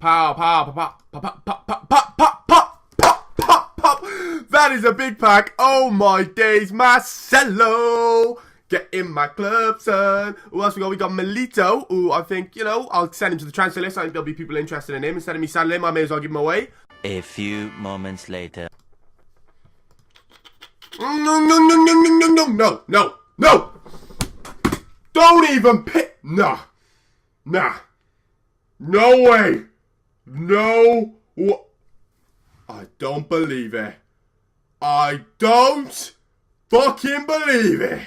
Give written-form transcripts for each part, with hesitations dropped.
Pow, pow, pow, pow, pow, pow, pow, pow, pow, pow, pow, pow, pow. That is a big pack. Oh my days, Marcelo. Get in my club, son. Who else we got? We got Melito, who I think, you know, I'll send him to the transfer list. I think there'll be people interested in him. Instead of me selling him, I may as well give him away. A few moments later. No. Don't even pick. Nah. No way. No. I don't believe it. I don't fucking believe it.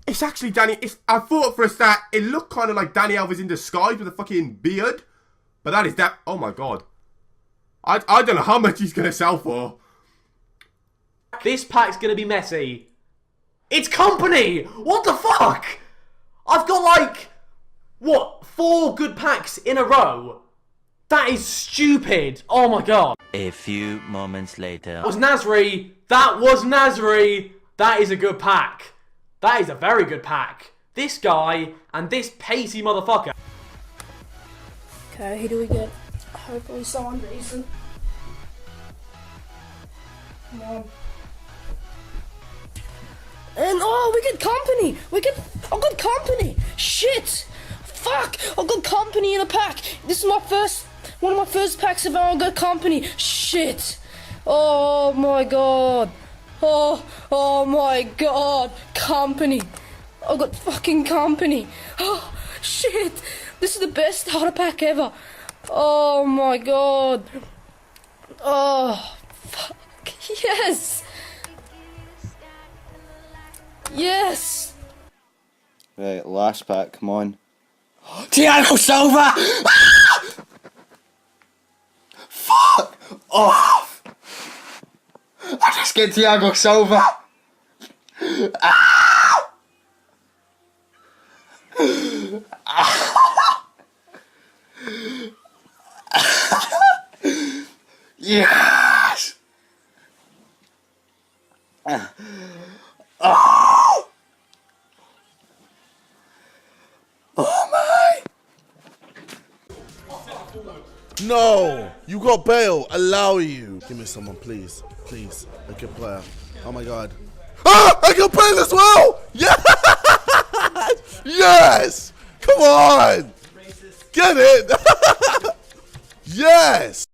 It's actually Danny. I thought for a start it looked kind of like Danny Alves in disguise with a fucking beard. But that is that. Oh my god. I don't know how much he's going to sell for. This pack's going to be messy. It's company! What the fuck? I've got like, what, 4 good packs in a row? That is stupid. Oh my god. A few moments later. That was Nasri. That is a good pack. That is a very good pack. This guy and this pacey motherfucker. Okay, who do we get? Hopefully someone decent. Come on. And oh, we get company. I've got company. Shit. Fuck. I've got company in a pack. This is one of my first packs ever. I've got company. Shit. Oh my god. Oh my god. Company. I've got fucking company. Oh shit. This is the best starter pack ever. Oh my god. Oh fuck. Yes. Yes. Right, last pack, come on. Thiago Silva! Ah! Fuck off! I just get Thiago Silva! Ah! Yes! Oh! Oh my! No! You got Bale. Allow you. Give me someone, please. Please. A good player. Oh my god. Ah! I can play as well! Yes! Yes! Come on! Get it! Yes!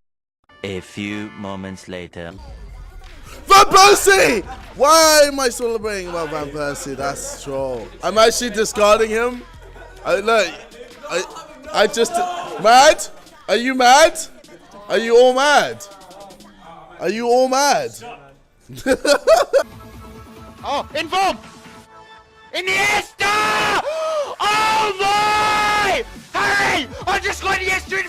A few moments later. Van Persie! Why am I celebrating about Van Persie? That's troll. I'm actually discarding him. I just... Mad? Are you mad? Are you all mad? Are you all mad? Oh, involved! Iniesta! Oh my! Harry! I just got Iniesta in